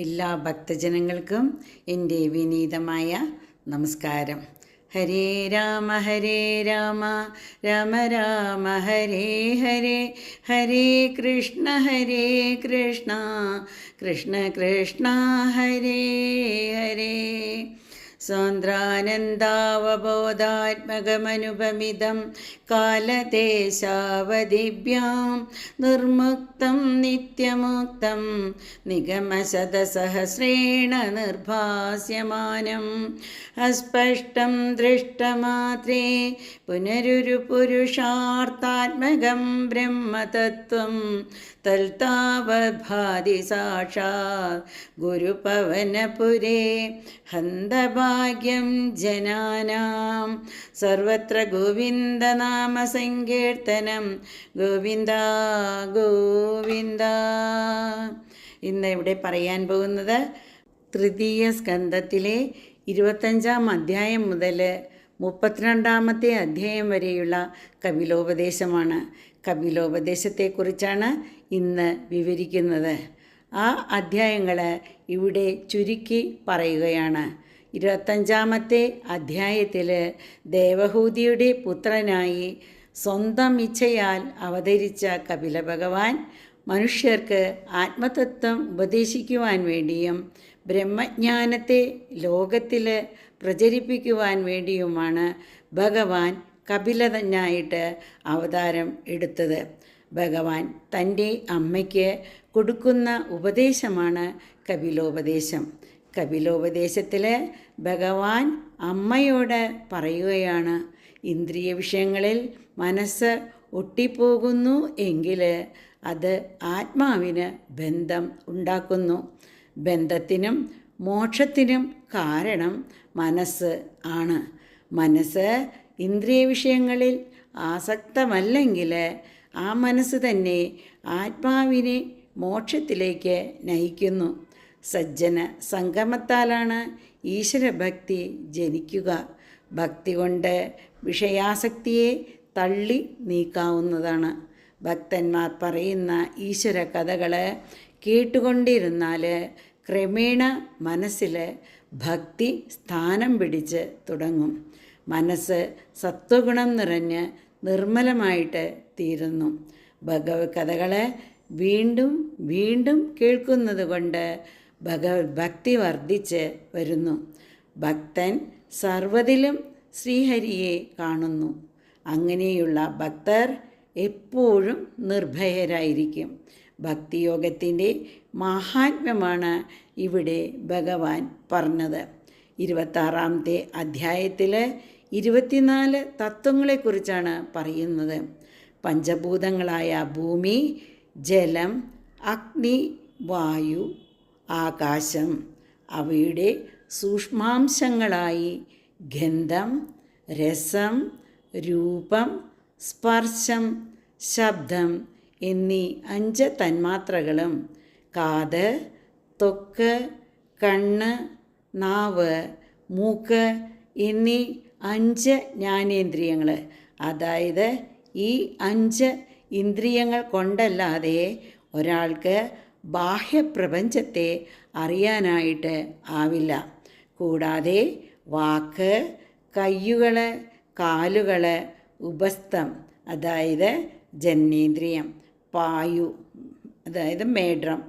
എല്ലാ ഭക്തജനങ്ങൾക്കും എൻ്റെ വിനീതമായ നമസ്കാരം. ഹരേ രാമ രാമ രാമ ഹരേ ഹരേ, ഹരേ കൃഷ്ണ കൃഷ്ണ കൃഷ്ണ ഹരേ ഹരേ. സാന്ദ്രാനന്ദാവബോധാത്മകമനുപമിതം കാലദേശാവധിഭ്യാം നിർമുക്തം നിത്യമുക്തം നിഗമശതസഹസ്രേണ നിർഭാസ്യമാനം അസ്പഷ്ടം ദൃഷ്ടമാത്രേ പുനരുരു പുരുഷാർത്ഥാത്മകം ബ്രഹ്മതത്വം തൽതാവദ്ഭാതി സാക്ഷാത് ഗുരുപവനപുരേ ഹന്തഭാഗ്യം ജനാനാം. സർവത്ര ഗോവിന്ദനാമ സങ്കീർത്തനം, ഗോവിന്ദ ഗോവിന്ദ. ഇന്ന് ഇവിടെ പറയാൻ പോകുന്നത് തൃതീയ സ്കന്ധത്തിലെ 25-ാം അധ്യായം മുതൽ 32-ാമത്തെ അധ്യായം വരെയുള്ള കപിലോപദേശമാണ്. കപിലോപദേശത്തെക്കുറിച്ചാണ് ഇന്ന് വിവരിക്കുന്നത്. ആ അധ്യായങ്ങൾ ഇവിടെ ചുരുക്കി പറയുകയാണ്. 25-ാമത്തെ അധ്യായത്തിൽ ദേവഹൂതിയുടെ പുത്രനായി സ്വന്തം ഇച്ഛയാൽ അവതരിച്ച കപില ഭഗവാൻ മനുഷ്യർക്ക് ആത്മതത്വം ഉപദേശിക്കുവാൻ വേണ്ടിയും ബ്രഹ്മജ്ഞാനത്തെ ലോകത്തിൽ പ്രചരിപ്പിക്കുവാൻ വേണ്ടിയുമാണ് ഭഗവാൻ കപിലനായിട്ട് അവതാരം എടുത്തത്. ഭഗവാൻ തൻ്റെ അമ്മയ്ക്ക് കൊടുക്കുന്ന ഉപദേശമാണ് കപിലോപദേശം. കപിലോപദേശത്തിൽ ഭഗവാൻ അമ്മയോട് പറയുകയാണ്, ഇന്ദ്രിയ വിഷയങ്ങളിൽ മനസ്സ് ഒട്ടിപ്പോകുന്നു എങ്കിൽ അത് ആത്മാവിന് ബന്ധം ഉണ്ടാക്കുന്നു. ബന്ധത്തിനും മോക്ഷത്തിനും കാരണം മനസ്സ് ആണ്. മനസ്സ് ഇന്ദ്രിയ വിഷയങ്ങളിൽ ആസക്തമല്ലെങ്കിൽ ആ മനസ്സ് തന്നെ ആത്മാവിനെ മോക്ഷത്തിലേക്ക് നയിക്കുന്നു. സജ്ജന സംഗമത്താലാണ് ഈശ്വരഭക്തി ജനിക്കുക. ഭക്തി കൊണ്ട് വിഷയാസക്തിയെ തള്ളി നീക്കാവുന്നതാണ്. ഭക്തന്മാർ പറയുന്ന ഈശ്വര കഥകൾ കേട്ടുകൊണ്ടിരുന്നാൽ ക്രമേണ മനസ്സിൽ ഭക്തി സ്ഥാനം പിടിച്ച് തുടങ്ങും. മനസ്സ് സത്വഗുണം നിറഞ്ഞ് നിർമ്മലമായിട്ട് തീരുന്നു. ഭഗവത് കഥകൾ വീണ്ടും വീണ്ടും കേൾക്കുന്നത് കൊണ്ട് ഭഗവത് ഭക്തി വർദ്ധിച്ച് വരുന്നു. ഭക്തൻ സർവ്വതിലും ശ്രീഹരിയെ കാണുന്നു. അങ്ങനെയുള്ള ഭക്തർ എപ്പോഴും നിർഭയരായിരിക്കും. ഭക്തിയോഗത്തിൻ്റെ മാഹാത്മ്യമാണ് ഇവിടെ ഭഗവാൻ പറഞ്ഞത്. 26-ാമത്തെ അധ്യായത്തിൽ 24 തത്വങ്ങളെക്കുറിച്ചാണ് പറയുന്നത്. പഞ്ചഭൂതങ്ങളായ ഭൂമി, ജലം, അഗ്നി, വായു, ആകാശം, അവയുടെ സൂക്ഷ്മാംശങ്ങളായി ഗന്ധം, രസം, രൂപം, സ്പർശം, ശബ്ദം എന്നീ 5 തന്മാത്രകളും കാത്, ത്വക്ക്, കണ്ണ്, നാവ്, മൂക്ക് എന്നീ 5 ജ്ഞാനേന്ദ്രിയങ്ങൾ. അതായത് ഈ 5 ഇന്ദ്രിയങ്ങൾ കൊണ്ടല്ലാതെ ഒരാൾക്ക് ബാഹ്യപ്രപഞ്ചത്തെ അറിയാനായിട്ട് ആവില്ല. കൂടാതെ വാക്ക്, കയ്യുകൾ, കാലുകൾ, ഉപസ്ഥം അതായത് ജനനേന്ദ്രിയം, പായു അതായത് മേഢ്രം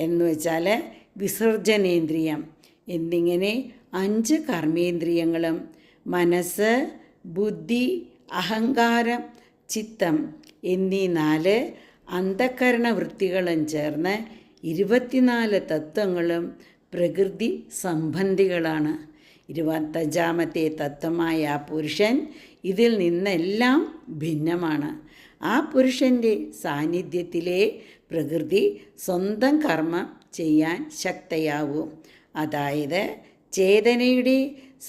എന്ന് വെച്ചാൽ വിസർജനേന്ദ്രിയം എന്നിങ്ങനെ 5 കർമ്മേന്ദ്രിയങ്ങളും മനസ്സ്, ബുദ്ധി, അഹങ്കാരം, ചിത്തം എന്നീ 4 അന്ധകരണ വൃത്തികളും ചേർന്ന് 24 തത്വങ്ങളും പ്രകൃതി സംബന്ധികളാണ്. 25-ാമത്തെ തത്വമായ പുരുഷൻ ഇതിൽ നിന്നെല്ലാം ഭിന്നമാണ്. ആ പുരുഷൻ്റെ സാന്നിധ്യത്തിലെ പ്രകൃതി സ്വന്തം കർമ്മം ചെയ്യാൻ ശക്തയാവൂ. അതായത് ചേതനയുടെ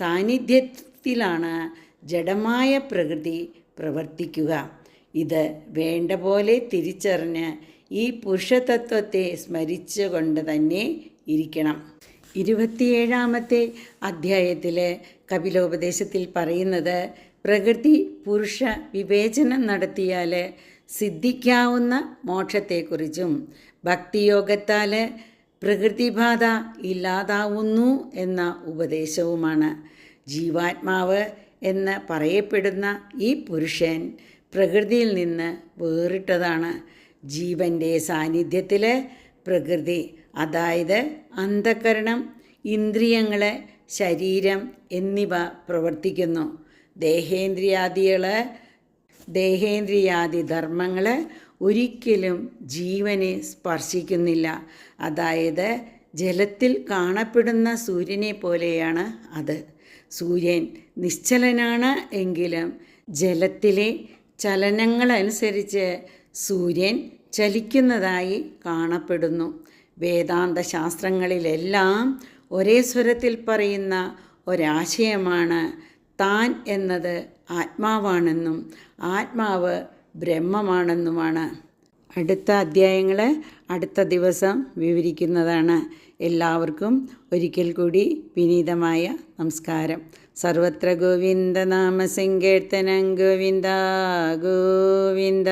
സാന്നിധ്യത്തിലാണ് ജഡമായ പ്രകൃതി പ്രവർത്തിക്കുക. ഇത് വേണ്ട പോലെ തിരിച്ചറിഞ്ഞ് ഈ പുരുഷതത്വത്തെ സ്മരിച്ചുകൊണ്ട് തന്നെ ഇരിക്കണം. 27-ാമത്തെ അധ്യായത്തിൽ കപിലോപദേശത്തിൽ പറയുന്നത് പ്രകൃതി പുരുഷ വിവേചനം നടത്തിയാൽ സിദ്ധിക്കാവുന്ന മോക്ഷത്തെക്കുറിച്ചും ഭക്തിയോഗത്താൽ പ്രകൃതിബാധ ഇല്ലാതാവുന്നു എന്ന ഉപദേശവുമാണ്. ജീവാത്മാവ് എന്ന് പറയപ്പെടുന്ന ഈ പുരുഷൻ പ്രകൃതിയിൽ നിന്ന് വേറിട്ടതാണ്. ജീവൻ്റെ സാന്നിധ്യത്തിൽ പ്രകൃതി, അതായത് അന്ധകരണം, ഇന്ദ്രിയങ്ങൾ, ശരീരം എന്നിവ പ്രവർത്തിക്കുന്നു. ദേഹേന്ദ്രിയാദി ധർമ്മങ്ങൾ ഒരിക്കലും ജീവനെ സ്പർശിക്കുന്നില്ല. അതായത് ജലത്തിൽ കാണപ്പെടുന്ന സൂര്യനെ പോലെയാണ് അത്. സൂര്യൻ നിശ്ചലനാണ് എങ്കിലും ജലത്തിലെ ചലനങ്ങളനുസരിച്ച് സൂര്യൻ ചലിക്കുന്നതായി കാണപ്പെടുന്നു. വേദാന്ത ശാസ്ത്രങ്ങളിലെല്ലാം ഒരേ സ്വരത്തിൽ പറയുന്ന ഒരാശയമാണ് താൻ എന്നത് ആത്മാവാണെന്നും ആത്മാവ് ബ്രഹ്മമാണെന്നുമാണ്. അടുത്ത അധ്യായങ്ങൾ അടുത്ത ദിവസം വിവരിക്കുന്നതാണ്. എല്ലാവർക്കും ഒരിക്കൽ കൂടി വിനീതമായ നമസ്കാരം. സർവത്ര ഗോവിന്ദ നാമ സങ്കീർത്തനം ഗോവിന്ദ ഗോവിന്ദ.